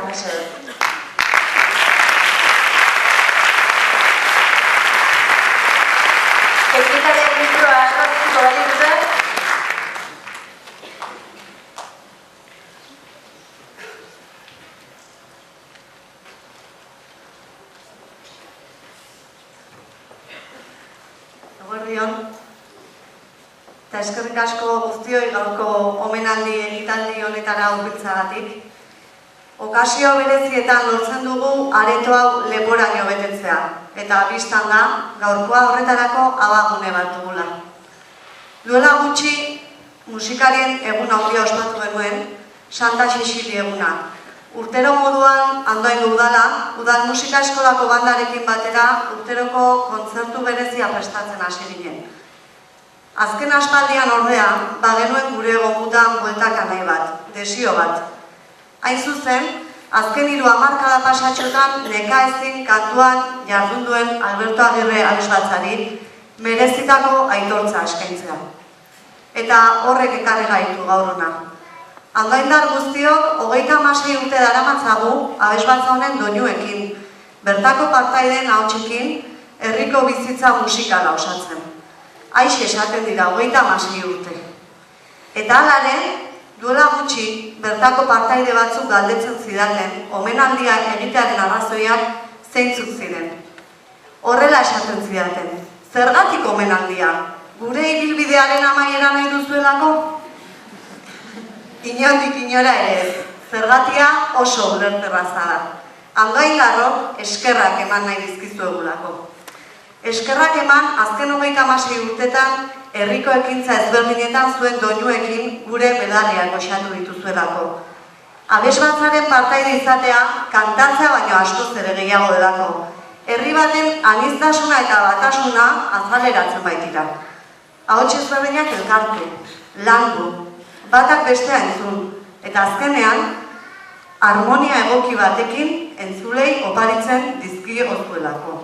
eta mesedez. Teknikaren mikroa eskortziko bali dute. Eguerdion. Eta eskerrik asko guztioi gaurko omenaldi egitaldi honetara hurbiltzagatik. Okazio berezietan lortzen dugu areto hau leporaino betetzea, eta bistan da gaurkoa horretarako abagune bat dugula. Duela gutxi musikarien egun handia ospatu genuen, Santa Xixili eguna. Urtero moduan Andoaingo udal musika eskolako bandarekin batera urteroko kontzertu berezia prestatzen hasi ginen. Azken aspaldian ordea, bagenuen gure gomutan bueltaka nahi bat, desio bat. Hain zuzen, azken 3 hamarkada pasatxotan nekaezin kantuan jardun duen Alberto Agirre abesbatzari merezitako aitortza eskaintzea. Eta horrek ekarri gaitu gaur hona. Andoaindar guztiok 36 urte daramatzagu abesbatza honen doinuekin, bertako partaideen ahotsekin, herriko bizitza musikala osatzen. Aiz esaten dira 36 urte. Eta halare, duela gutxi, bertako partaide batzuk galdetzen zidaten, omenaldia egitearen arrazoiak zeintzuk ziren. Horrela esaten zidaten, zergatik omenaldia? Gure ibilbidearen amaiera nahi duzuelako? Inondik inora ere ez, zergatia oso ulerterraza da. Andoaindarrok eskerrak eman nahi dizkizuegulako. Eskerrak eman azken 36 urtetan herriko ekintza ezberdinetan zuen doinuekin gure belarriak osatu dituzuelako. Abesbatzaren partaide izatea kantatzea baino askoz ere gehiago delako. Herri baten aniztasuna eta batasuna azaleratzen baitira. Ahots ezberdinak elkartu, landu, batak bestea entzun, eta azkenean harmonia egoki batekin entzulei oparitzen dizkiozuelako.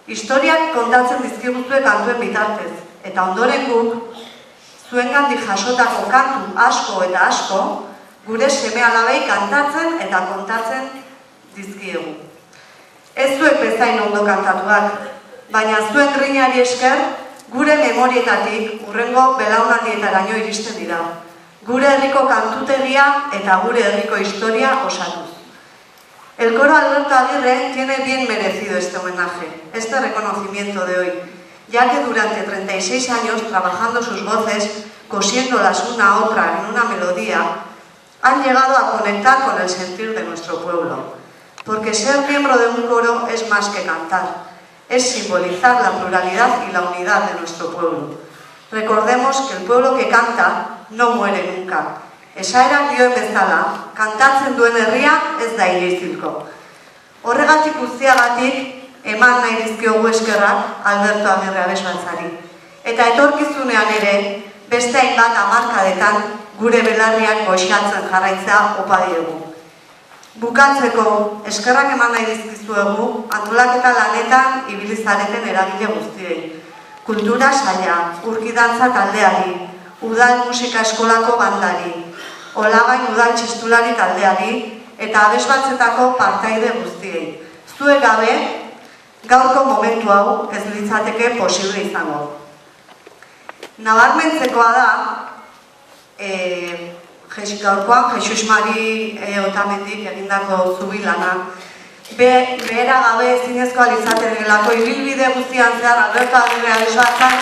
Historiak kontatzen dizkiguzue kantuen bitartez, eta ondoren guk, zuengandik jasotako kantu asko eta asko, gure seme-alabei kantatzen eta kontatzen dizkiegu. Ez zuek bezain ondo kantatuak, baina zuen grinari esker, gure memorietatik hurrengo belaunaldietaraino iristen dira. Gure herriko kantutegia eta gure herriko historia osatuz. El coro Alberto Agirre tiene bien merecido este homenaje, este reconocimiento de hoy, ya que durante 36 años, trabajando sus voces, cosiéndolas una a otra en una melodía, han llegado a conectar con el sentir de nuestro pueblo. Porque ser miembro de un coro es más que cantar, es simbolizar la pluralidad y la unidad de nuestro pueblo. Recordemos que el pueblo que canta no muere nunca. Esaerak dioen bezala, kantatzen duen herria ez da inoizilko. Horregatik guztiagatik, eman nahi dizkiogu eskerrak Alberto Agirre abesbatzari. Eta etorkizunean ere, beste hainbat hamarkadetan gure belarriak goxatzen jarraitzea opa diegu. Bukatzeko, eskerrak eman nahi dizkizuegu, antolaketa lanetan ibilizareten eragile guztiei. Kultura saila, urkidantza taldeari, udal musika eskolako bandari, Olagain udal txistulari taldeari eta abesbatzetako partaide guztiei. Zuek gabe, gaurko momentu hau ez litzateke posible izango. Nabarmentzekoa da, gaurkoan Jesus Mari Otamendik egindako zubilana, behera gabe ezinezkoa litzateke delako ibilbide guztian zehar Alberto Agirre abesbatzan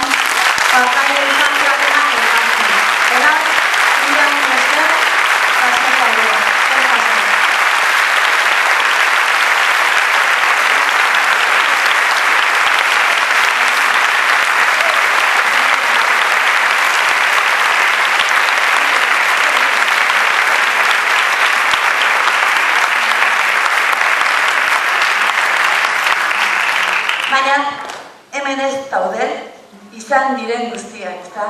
partaide izan ziatenak elkartzen. Beraz, baina hemen ez daude, izan diren guztiak, ezta?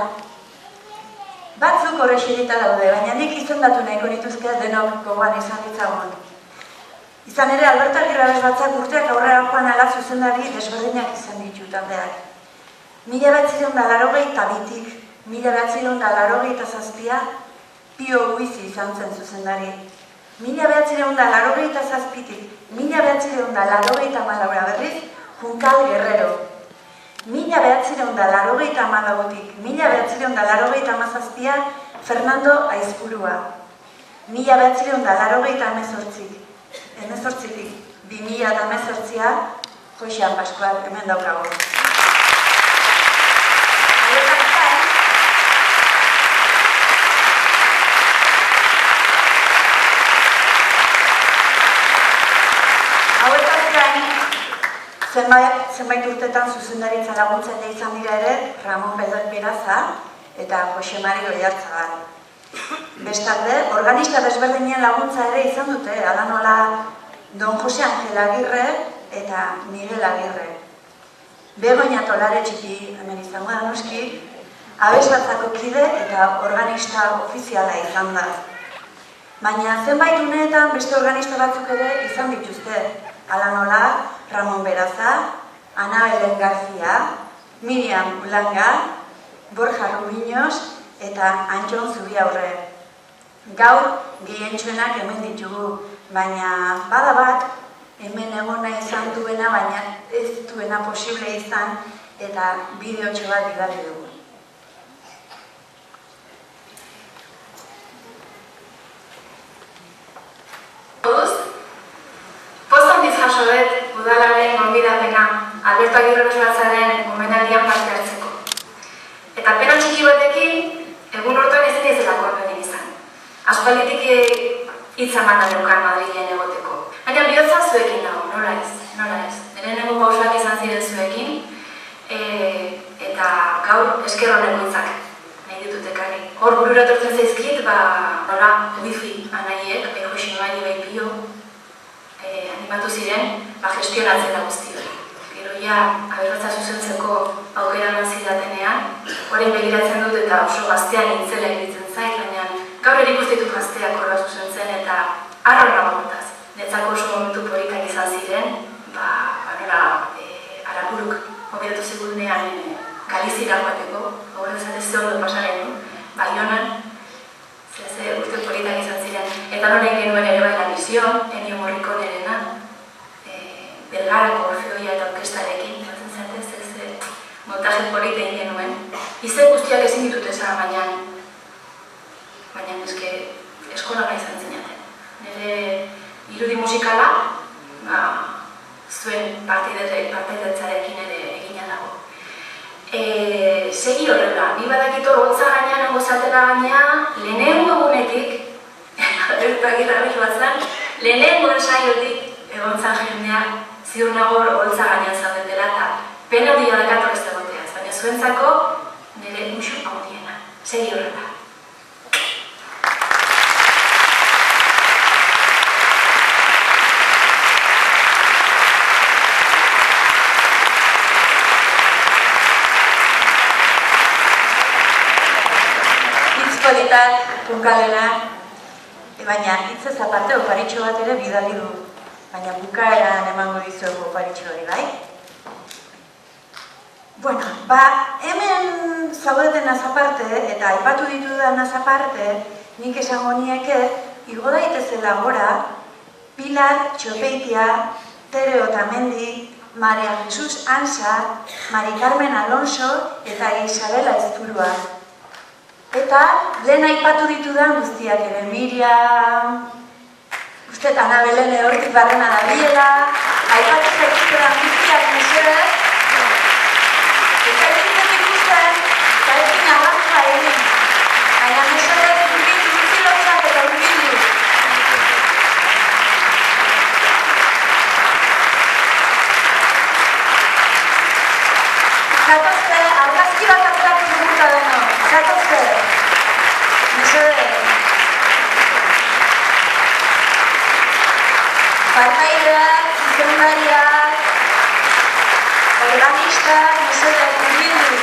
Batzuk horrexerita daude, baina nik izendatu nahiko nituzke denok gogoan izan ditzagun. Izan ere, Alberto Agirre abesbatzak urteak aurrera joan ala zuzendari desberdinak izan ditu taldeak. 1982tik, 1987 Pio Guizi izan zen zuzendari. 1987-tik 1984 berriz Junkal Guerrero. 1984-tik 1987 Fernando Aizpurua. 1988-tik 2018 Joxean Pascual, hemen daukago. Zenbait urtetan zuzendaritza laguntzaile izan dira ere Ramon Beraza eta Jose Mari Oiartzagal. Bestalde, organista desberdinen laguntza ere izan dute, ala nola Don Jose Angel Agirre eta Miguel Agirre. Begoña Tolare txiki hemen izango da noski, abesbatzako kide eta organista ofiziala izan da. Baina zenbait uneetan beste organista batzuk ere izan dituzte, ala nola Ramon Beraza, Ana Helen García, Miriam Ulanga, Borja Rubiños eta Antxon Zubiaurre. Gaur gehientsuenak hemen ditugu, baina bada bat hemen egona izan duena, baina ez duena posible izan eta bideotxo bat bidali dugu. Poztan jaso dut udalaren gonbidapena Alberto Agirre Batzaren omenaldian parte hartzeko. Eta pena txiki batekin, egun hortan ez diezelako egin izan. Aspalditik hitza eman daukan Madrilen egoteko. Baina bihotza zuekin dago, nola ez. Lehenengo pausoak izan ziren zuekin, eta gaur esker honeko hitzak nahi ditut ekarri. Hor burura etortzen zaizkit, nola wifi anaiek, Jose Mari bai Pio, animatu ziren, gestionatzen da guzti hori. Gero ja, aberratza zuzentzeko aukera eman zidatenean, orain begiratzen dut eta oso gaztean nintzela iruditzen zait, baina gaur ere ikustitu gazteak horra zuzentzen eta harro nagontaz. Netzako oso momentu politak izan ziren, nola Araburuk mobilatu zigunean Galizira joateko, horren zatez ze ondo pasaren du, Baionan, ze urte politak izan ziren. Eta noren genuen ere bai la misión, Ennio Morriconerena, Belgarako Orfeoia eta orkestarekin, zaten zatez ez montaje politein genuen. Izen guztiak ezin ditut esan, baina eske eskola izan zinaten. Nire irudi musikala, zuen partidetzarekin ere egina dago. Segi horrela, bi badakito hotza gainean ongo zatela gainea, lehenengo egunetik, Alberto Agirre Batzan, lehenengo ensaiotik egontzan jendea ziur nago holtza gainean zaudetela eta pena handia dakatu ez dagoteaz, baina zuentzako nire musu handiena. Segi horrela. Politak, punkalena, baina hitzez aparte oparitxo bat ere bidali du. Baina bukaeran emango dizuegu oparitxo hori, bai? Bueno, hemen zaudetenaz aparte, eta aipatu ditudanaz aparte, nik esango nieke, igo daitezela gora, Pilar Txopeitia, Tere Otamendi, Maria Jesus Ansa, Mari Carmen Alonso eta Isabel Aizpurua. Eta lehen aipatu ditudan guztiak ere, Miriam, uste Ana Belene hortik barrena da biela, aipatu zaituztetan guztiak mesedez, eta egiten ikusten, eta egin agartza egin, baina mesedez urbilotzak eta urbildu. Zatozte, argazki bat atzeratu duguta deno, zatozte. Partaideak, zuzendariak, organistak, mesedez, urbildu.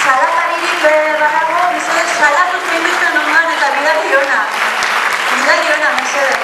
Salataririk badago, mesedez, salatu zenbizten ondoan eta bidali hona. Bidali hona, mesedez.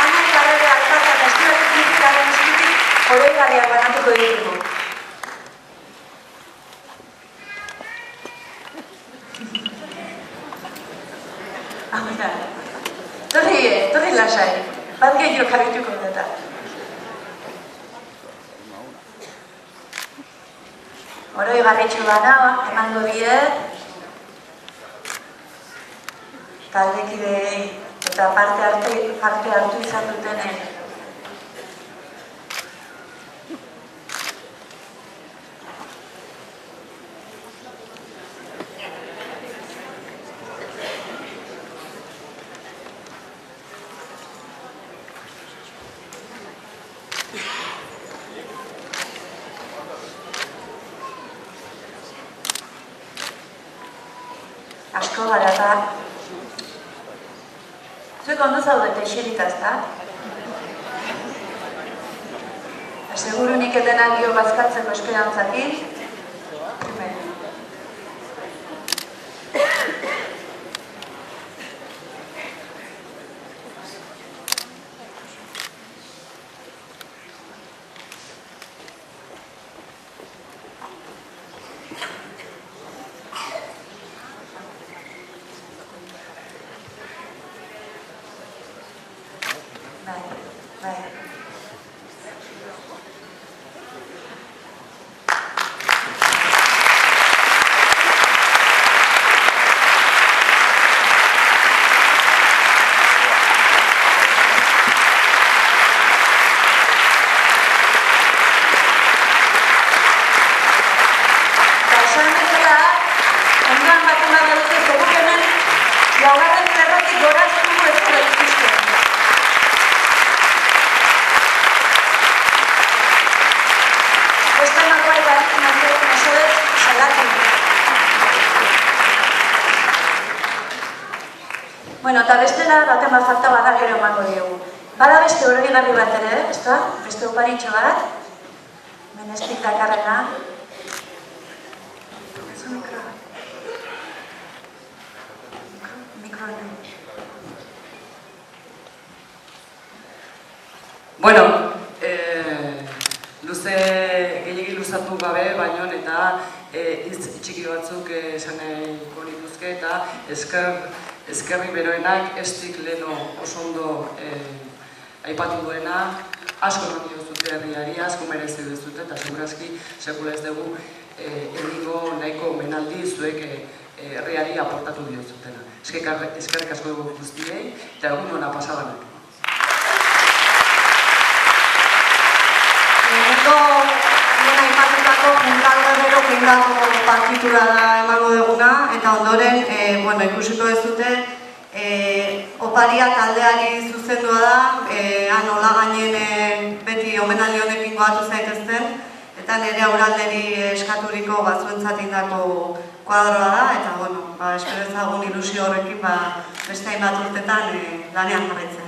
Ana eta Rebe Alkaza eta Estibatik Nikitaren eskutik oroigarriak banatuko ditugu. Torri lasai, bat gehiago karrituko dut. Oroigarritxu bana emango diet taldekideei eta parte hartu izan dutenen. Asko gara da. Zuek ondo zaudete eserita, ezta? Seguru nik etenak gio bazkatzeko esperantzakin. Bueno, eta bestela baten bat falta bada gero emango diogu. Bada beste oroigarri bat ere, ezta? Beste oparitxo bat. Menestik dakarrena. Bueno, gehiagi luzatu gabe, baino eta hitz txiki batzuk esan nahiko nituzke eta eskerri beroenak estik leno oso ondo aipatu duena, asko eman diozute herriari, asko merezi duzute eta segurazki sekula ez dugu egingo nahiko menaldi zuek herriari aportatu diozutena. Eskerrik asko dugu guztiei eta egun hona pasabanak. Lehen aipatutako juntalgarrero kindako partitura da emango duguna eta ondoren ikusiko ez dute oparia taldeari zuzendua da, han hola gainen beti omenaldi honekin goatu zaitezten eta nire aurralderi eskaturiko batzuentzat indako kuadroa da eta espero ezagun ilusio horrekin beste hainbat urtetan lanean jarraitzen.